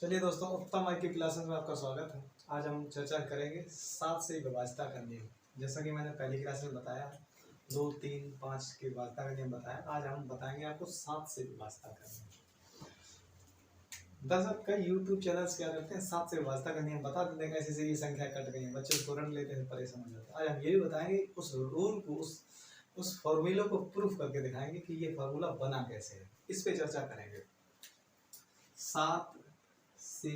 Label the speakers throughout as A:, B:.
A: चलिए दोस्तों, उत्तम आई की क्लासेस में आपका स्वागत है। आज हम चर्चा करेंगे 7 से विभाज्यता का नियम। जैसा कि मैंने पहली क्लास में बताया, 2, 3, 5 की विभाज्यता का नियम बताया। आज हम बताएंगे आपको 7 से विभाज्यता का नियम। दरअसल कई यूट्यूब चैनल्स क्या करते हैं, 7 से विभाज्यता का नियम बता देते हैं, ऐसे से ये संख्या कट गई है, बच्चे उसको रट लेते हैं, परेशान हो जाते हैं। आज हम ये भी बताएंगे उस रूल को, उस फॉर्मूले को प्रूफ करके दिखाएंगे कि ये फार्मूला बना कैसे है। इस पे चर्चा करेंगे। 7 से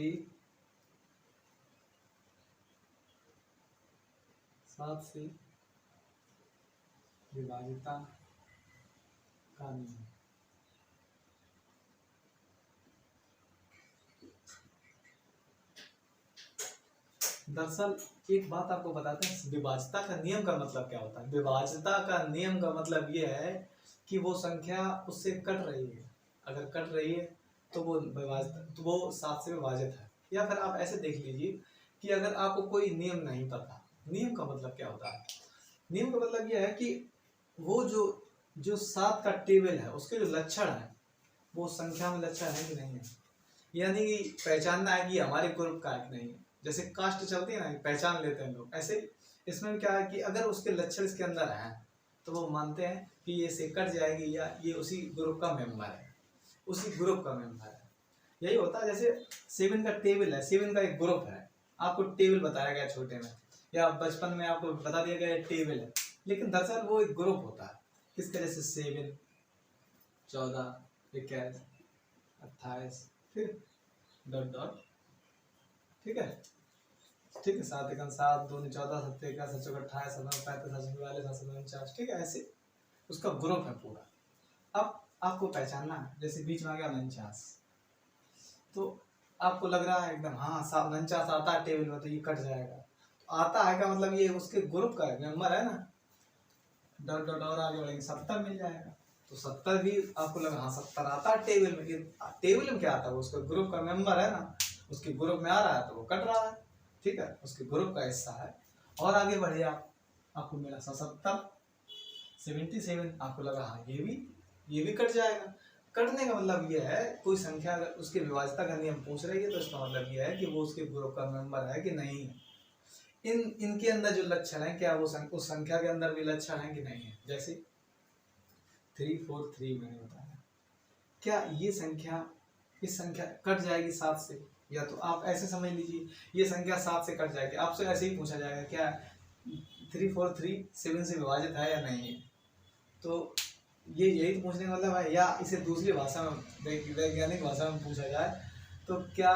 A: विभाज्यता का नियम। दरअसल एक बात आपको बताते हैं, विभाज्यता का नियम का मतलब क्या होता है। विभाज्यता का नियम का मतलब ये है कि वो संख्या उससे कट रही है। अगर कट रही है तो वो वो 7 से विभाजित है। या फिर आप ऐसे देख लीजिए कि अगर आपको कोई नियम नहीं पता, नियम का मतलब क्या होता है। नियम का मतलब यह है कि वो जो 7 का टेबल है, उसके जो लक्षण है वो संख्या में लक्षण है कि नहीं है। यानी कि पहचानना है कि हमारे ग्रुप का है कि नहीं है। जैसे कास्ट चलती है ना, पहचान लेते हैं लोग, ऐसे इसमें क्या है कि अगर उसके लक्षण इसके अंदर हैं तो वो मानते हैं कि ये से कट जाएगी या ये उसी ग्रुप का मेंबर है, उसी ग्रुप का मेंबर है। यही होता है। जैसे 7 का टेबल है, 7 का एक ग्रुप है, आपको टेबल बताया गया छोटे में या बचपन में आपको बता दिया गया टेबल है, लेकिन दरअसल वो एक ग्रुप होता है। किस तरह से 7, 14, 21, 28, फिर डॉट डॉट, ठीक है। 7 एकम 7, 2 14, 7 21, 7 चौक 28, 7 35, 7 44, 7 49, ठीक है। ऐसे उसका ग्रुप है पूरा। अब आपको पहचानना है, जैसे बीच में आ गया 49, तो आपको लग रहा है एकदम हाँ 49 आता है टेबल में, तो ये कट जाएगा। तो आता है का मतलब ये उसके ग्रुप का मेंबर है ना। डॉट डॉट और आगे बढ़ेंगे 70 मिल जाएगा। तो 70 भी आपको लगा हाँ 70 आता है टेबल में। टेबल में क्या आता है, उसका ग्रुप का मेंबर है ना, उसके ग्रुप में आ रहा है तो वो कट रहा है, ठीक है, उसके ग्रुप का हिस्सा है। और आगे बढ़िए आपको मिला 77, 77, आपको लगा हाँ ये भी कट जाएगा। कटने का मतलब ये है, कोई संख्या अगर उसके विभाज्यता का नियम पूछ रही है तो इसका मतलब ये है कि वो उसके ग्रुप का मेंबर है कि नहीं। इनके अंदर जो लक्षण है, क्या वो उस संख्या के अंदर भी लक्षण है कि नहीं है। जैसे 343 मैंने बताया, क्या ये संख्या, इस संख्या कट जाएगी 7 से। या तो आप ऐसे समझ लीजिए ये संख्या 7 से कट जाएगी। आपसे ऐसे ही पूछा जाएगा क्या 343 7 से विभाजित है या नहीं है। तो ये यही पूछने का मतलब है। या इसे दूसरी भाषा में, वैज्ञानिक भाषा में पूछा जाए तो क्या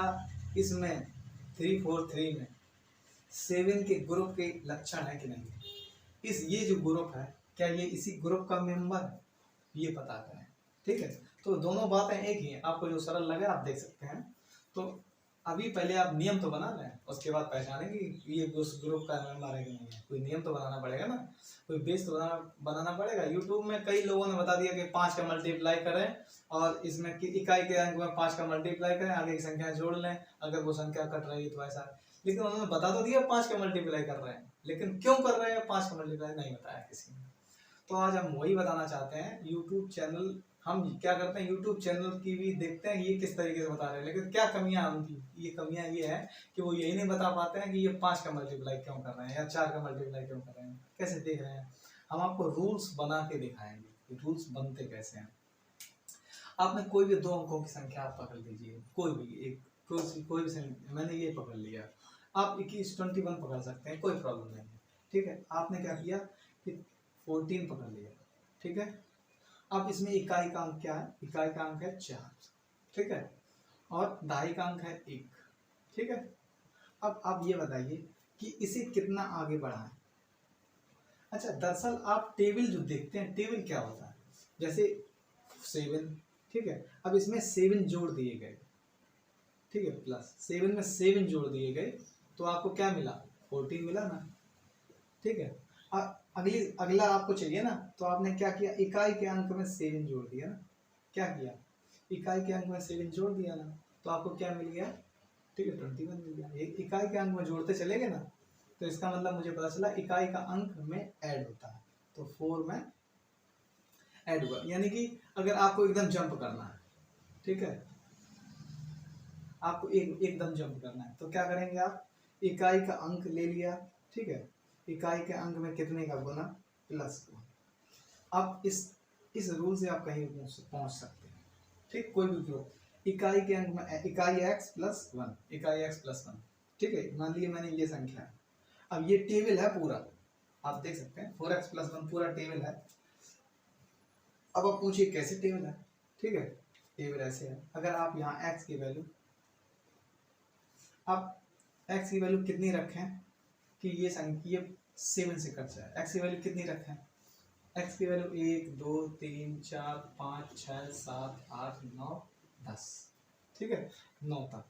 A: इसमें 343 में 7 के ग्रुप के लक्षण है कि नहीं। ये जो ग्रुप है, क्या ये इसी ग्रुप का मेंबर है, ये पता करें, ठीक है। तो दोनों बातें एक ही हैं, आपको जो सरल लगे आप देख सकते हैं। तो अभी पहले आप नियम तो बना लें, उसके बाद पहचानेंगे कि ये उस ग्रुप का मेंबर है कि नहीं है। कोई नियम तो बनाना पड़ेगा ना, कोई बेस तो बनाना पड़ेगा। यूट्यूब में कई लोगों ने बता दिया कि 5 का मल्टीप्लाई करें और इसमें इकाई के अंक में 5 का मल्टीप्लाई करें, आगे की संख्या जोड़ लें, अगर वो संख्या कट रही है तो ऐसा। लेकिन उन्होंने बता तो दिया 5 का मल्टीप्लाई कर रहे हैं, लेकिन क्यों कर रहे हैं 5 का मल्टीप्लाई नहीं बताया किसी ने। तो आज हम वही बताना चाहते हैं। यूट्यूब चैनल हम क्या करते हैं, यूट्यूब चैनल की भी देखते हैं ये किस तरीके से बता रहे हैं, लेकिन क्या कमियां उनकी। ये कमियां ये है कि वो यही नहीं बता पाते हैं कि ये 5 का मल्टीप्लाई क्यों कर रहे हैं या 4 का मल्टीप्लाई क्यों कर रहे हैं, कैसे देख रहे हैं। हम आपको रूल्स बना के दिखाएंगे, रूल्स बनते कैसे हैं। आपने कोई भी 2 अंकों की संख्या आप पकड़ लीजिए, कोई भी संख्या, मैंने ये पकड़ लिया, आप 21 21 पकड़ सकते हैं, कोई प्रॉब्लम नहीं है, ठीक है। आपने क्या किया कि 14 पकड़ लिया, ठीक है। अब इसमें इकाई का अंक क्या है, इकाई का अंक है 4, ठीक है, और दहाई का अंक है 1, ठीक है। अब आप ये बताइए कि इसे कितना आगे बढ़ाएं। अच्छा, दरअसल आप टेबल जो देखते हैं, टेबल क्या होता है, जैसे 7, ठीक है। अब इसमें 7 जोड़ दिए गए, ठीक है, प्लस 7 में 7 जोड़ दिए गए तो आपको क्या मिला, 14 मिला ना, ठीक है। अगला आपको चाहिए ना, तो आपने क्या किया, इकाई के अंक में 7 जोड़ दिया ना, क्या किया, इकाई के अंक में 7 जोड़ दिया ना, तो आपको क्या मिल गया, ठीक है, 21 मिल गया। एक इकाई के अंक में जोड़ते चले गए ना, तो इसका मतलब मुझे पता चला इकाई का अंक में ऐड होता है, तो 4 में ऐड हुआ। यानी कि अगर आपको एकदम जंप करना है, ठीक है, आपको एकदम जंप करना है। तो क्या करेंगे आप, इकाई का अंक ले लिया, ठीक है, इकाई के अंक में कितने का गुना, +1। अब इस रूल से आप कहीं पहुंच सकते हैं, ठीक, कोई भी ग्रुप, इकाई के अंक में इकाई x + 1, इकाई x + 1, ठीक है। मान लीजिए मैंने ये संख्या है, अब ये टेबल है पूरा, आप देख सकते हैं 4x + 1 पूरा टेबल है। अब आप पूछिए कैसे टेबल है, ठीक है, टेबल ऐसे है। अगर आप यहाँ x की वैल्यू, आप x की वैल्यू कितनी रखें कि ये संख्या 7 से कट जाए, x की वैल्यू कितनी रखें, x की वैल्यू 1 2 3 4 5 6 7 8 9 10, ठीक है, 9 तक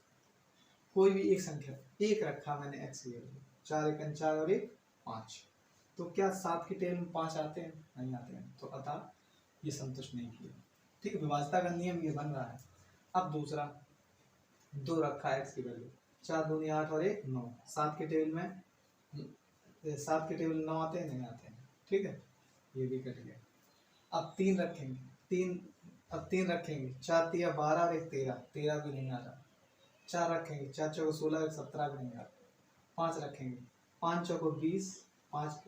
A: कोई भी एक संख्या, एक रखा मैंने x की वैल्यू, 4 × 4 और 1 5, तो क्या 7 की टेबल में 5 आते हैं, नहीं आते हैं, तो अतः ये संतुष्ट नहीं किया, ठीक है, विभाज्यता का नियम ये बन रहा है। अब दूसरा, 2 रखा है x की वैल्यू, 4 2 8 और 1 9, 7 के टेबल में 7 के टेबल 9 आते हैं, नहीं आते हैं, ठीक है, ये भी कट गया। अब 3 रखेंगे, 3 रखेंगे, 4 × 12 और 1 13, 13 भी नहीं आ रहा। 4 रखेंगे, 4 × 4 16 और 17 भी नहीं आ रहा। 5 रखेंगे, 5 × 4 20, 5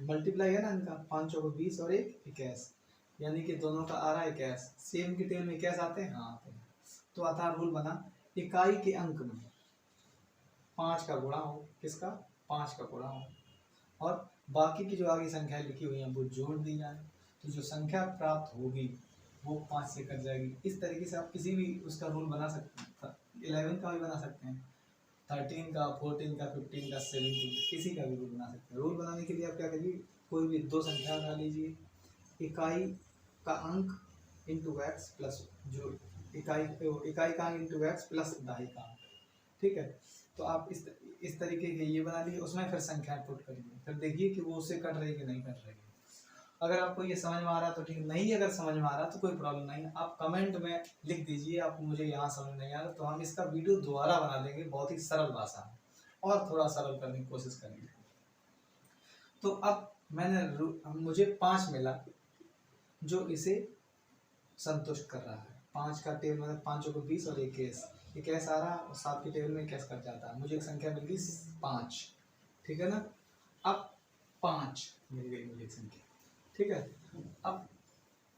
A: मल्टीप्लाई है ना इनका, 5 × 4 20 और 1 21, यानी कि दोनों का आ रहा है 21। सेम की टेबल में 21 आते हैं, हाँ आते हैं। तो अतः रूल बना, इकाई के अंक में 5 का गुणा हो, किसका, 5 का गुणा हो, और बाकी की जो आगे संख्या लिखी हुई है वो जोड़ दी जाए, तो जो संख्या प्राप्त होगी वो 5 से कट जाएगी। इस तरीके से आप किसी भी उसका रूल बना सकते हैं, 11 का भी बना सकते हैं, 13 का, 14 का, 15 का, 17, किसी का भी रूल बना सकते हैं। रूल बनाने के लिए आप क्या करिए, कोई भी 2 संख्या उठा लीजिए, इकाई का अंक इंटू एक्स प्लस जो इकाई का अंक इंटू एक्स प्लस दहाई का अंक, ठीक है। तो आप इस तरीके के ये बना लीजिए, उसमें फिर संख्या पुट करिए, फिर देखिए कि वो उससे कट रही है कि नहीं कट रही है। अगर आपको ये समझ में आ रहा है तो ठीक, नहीं अगर समझ में आ रहा तो कोई प्रॉब्लम नहीं है, आप कमेंट में लिख दीजिए आपको मुझे यहाँ समझ नहीं आ रहा, तो हम इसका वीडियो दोबारा बना देंगे बहुत ही सरल भाषा में, और थोड़ा सरल करने की कोशिश करेंगे। तो अब मुझे 5 मिला जो इसे संतुष्ट कर रहा है। 5 का टेबल मतलब 5 को 20 और 21 आ रहा है, और 7 के टेबल में 21 कट जाता है, मुझे एक संख्या मिल गई 5, ठीक है ना। अब 5 मिल गई मुझे एक संख्या, ठीक है। अब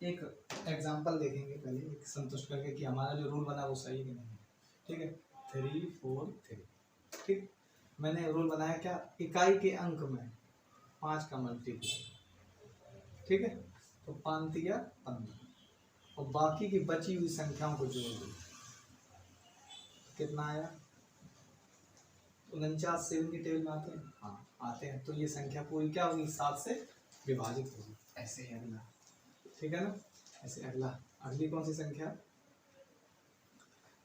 A: एक एग्जांपल देखेंगे पहले, एक संतुष्ट करके कि हमारा जो रूल बना वो सही है कि नहीं, ठीक है। 3 4 3, ठीक, मैंने रूल बनाया क्या, इकाई के अंक में 5 का मल्टीप्लाई, ठीक है, तो 5 × 15, और बाकी की बची हुई संख्याओं को जोड़ दो, कितना आया, 49 7 की टेबल में आते हैं, हाँ आते हैं। तो ये संख्या पूरी क्या होगी, 7 से विभाजित होगी। ऐसे ही अगला, ठीक है ना, ऐसे अगला, अगली कौन सी संख्या,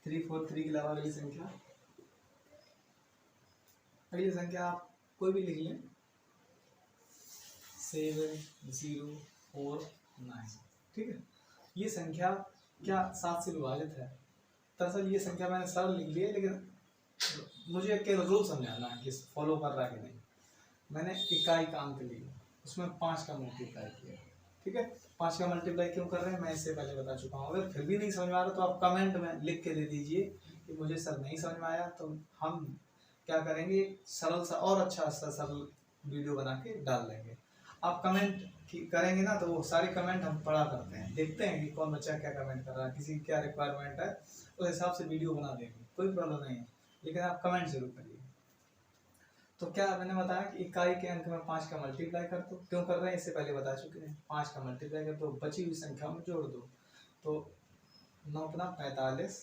A: 3 4 3 के अलावा अगली संख्या, अगली संख्या आप कोई भी लिख लें, 7 0 4 9, ठीक है। ये संख्या क्या 7 से विभाजित है, दरअसल ये संख्या मैंने सरल लिख ली है, लेकिन मुझे केवल रूल समझाना है कि फॉलो कर रहा है कि नहीं। मैंने इकाई का अंक लिया, उसमें 5 का मल्टीप्लाई किया, ठीक है। 5 का मल्टीप्लाई क्यों कर रहे हैं मैं इससे पहले बता चुका हूँ। अगर फिर भी नहीं समझ में आ रहा तो आप कमेंट में लिख के दे दीजिए कि मुझे सर नहीं समझ में आया, तो हम क्या करेंगे, सरल सा और अच्छा सा सरल वीडियो बना के डाल देंगे। आप कमेंट करेंगे ना तो वो सारे कमेंट हम पढ़ा करते हैं, देखते हैं कि कौन बच्चा क्या कमेंट कर रहा है, किसी की क्या रिक्वायरमेंट है, उस हिसाब से वीडियो बना देंगे, कोई प्रॉब्लम नहीं है, लेकिन आप कमेंट जरूर करिए। तो क्या मैंने बताया कि इकाई के अंक में 5 का मल्टीप्लाई कर दो, क्यों कर रहे हैं इससे पहले बता चुके हैं, 5 का मल्टीप्लाई कर दो, बची हुई संख्या में जोड़ दो, तो 9 × 45,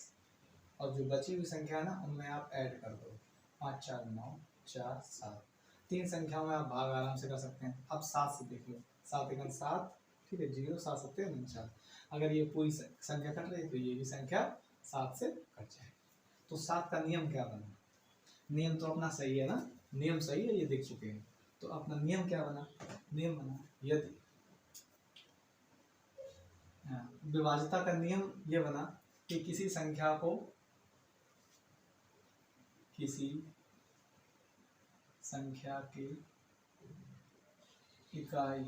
A: और जो बची हुई संख्या है ना उनमें आप ऐड कर दो, 5 4 9 4 7, 3 संख्याओं में आप भाग आराम से कर सकते हैं। अब 7 से देख लो, 7 × 7, ठीक है, 0 7 7 49, अगर ये पूरी संख्या कट रही है तो ये भी संख्या 7 से कट जाए। तो 7 का नियम क्या बना, नियम तो अपना सही है ना, नियम सही है, ये देख चुके हैं। तो अपना नियम क्या बना, नियम बना, यदि विभाज्यता का नियम ये बना कि किसी संख्या को किसी संख्या के इकाई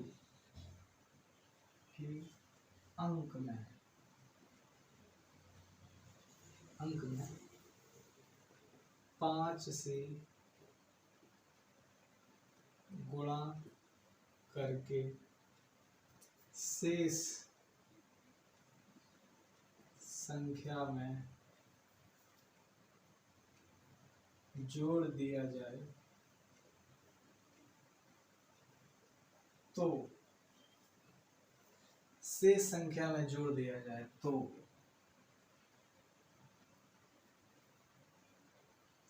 A: के अंक में 5 से गुणा करके शेष संख्या में जोड़ दिया जाए तो शेष संख्या में जोड़ दिया जाए तो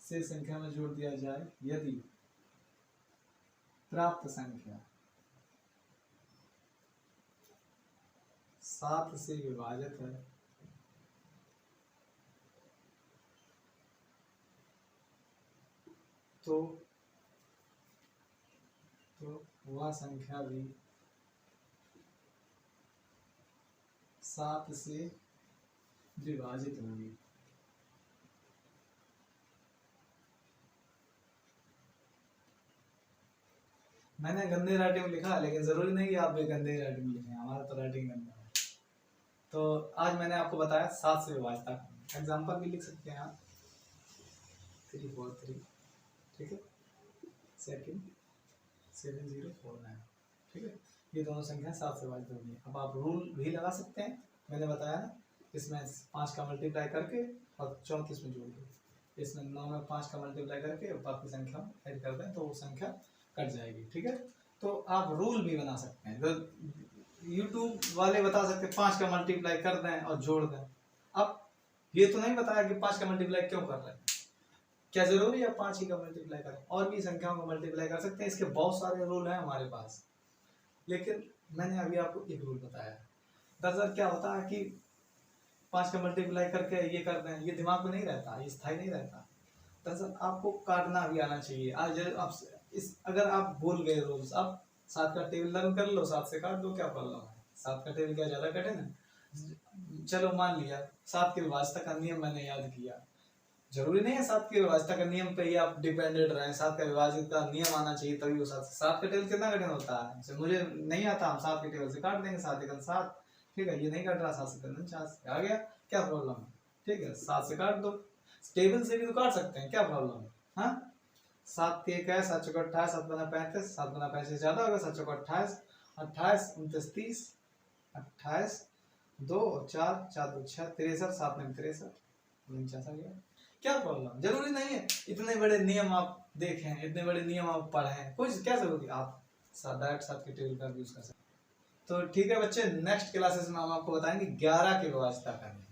A: शेष संख्या में जोड़ दिया जाए यदि प्राप्त संख्या 7 से विभाजित है तो वह संख्या भी 7 से विभाजित होगी। मैंने गंदे राइटिंग में लिखा, लेकिन जरूरी नहीं कि आप भी गंदे राइटिंग में लिखें, हमारा तो राइटिंग गंदा है। तो आज मैंने आपको बताया 7 से विभाजित। एग्जाम्पल भी लिख सकते हैं आप, 3 4 3, ठीक है, सेकंड 7049, ठीक है। ये दोनों संख्या 7 से विभाजित होगी। अब आप रूल भी लगा सकते हैं, मैंने बताया ना, इसमें 5 का मल्टीप्लाई करके और 34 में जोड़ दो, इसमें 9 में 5 का मल्टीप्लाई करके बाकी संख्या ऐड कर दें तो वो संख्या कट जाएगी, ठीक है। तो आप रूल भी बना सकते हैं, तो यूट्यूब वाले बता सकते हैं 5 का मल्टीप्लाई कर दें और जोड़ दें। अब ये तो नहीं बताया कि 5 का मल्टीप्लाई क्यों कर रहे हैं, क्या जरूरी है 5 ही का मल्टीप्लाई करें, और भी संख्याओं का मल्टीप्लाई कर सकते हैं। इसके बहुत सारे रूल हैं हमारे पास, लेकिन मैंने अभी आपको एक रूल बताया। दरअसल क्या होता है कि 5 का मल्टीप्लाई करके ये कर दें, ये दिमाग में नहीं रहता, ये स्थायी नहीं रहता। दरअसल आपको काटना भी आना चाहिए। आज आप अगर आप भूल गए रूल्स, आप 7 का टेबल लर्न कर लो, 7 से काट दो, क्या प्रॉब्लम है। 7 का टेबल क्या ज्यादा कठिन है। चलो मान लिया 7 के विभाज्यता का नियम मैंने याद किया, जरूरी नहीं है 7 के विभाज्यता का नियम पे ही आप डिपेंडेंट रहे। 7 का विभाजित का नियम आना चाहिए तभी वो 7 का टेबल कितना कठिन होता है, मुझे नहीं आता, हम 7 के टेबल से काट देंगे, 7 एकम 7, ठीक है। ये नहीं कट रहा, 7 से 4 आ गया, क्या प्रॉब्लम है, ठीक है। 7 से काट दो, टेबल से भी तो काट सकते हैं, क्या प्रॉब्लम है। हाँ, 7 के 1 है, 7 चौका 28, 7 गुना 35, 7 गुना 35 ज्यादा होगा, 7 चौका 28, 28 29 30, 28 2 और 4 4 2 6 63, 7 में 63 49 आ गया, क्या प्रॉब्लम। जरूरी नहीं है इतने बड़े नियम आप देखें, इतने बड़े नियम आप पढ़ें, कुछ क्या जरूरी, आप डायरेक्ट 7 के टेबल का यूज कर सकते हैं। तो ठीक है बच्चे, नेक्स्ट क्लासेस में हम आपको बताएंगे 11 के विभाज्यता करनी।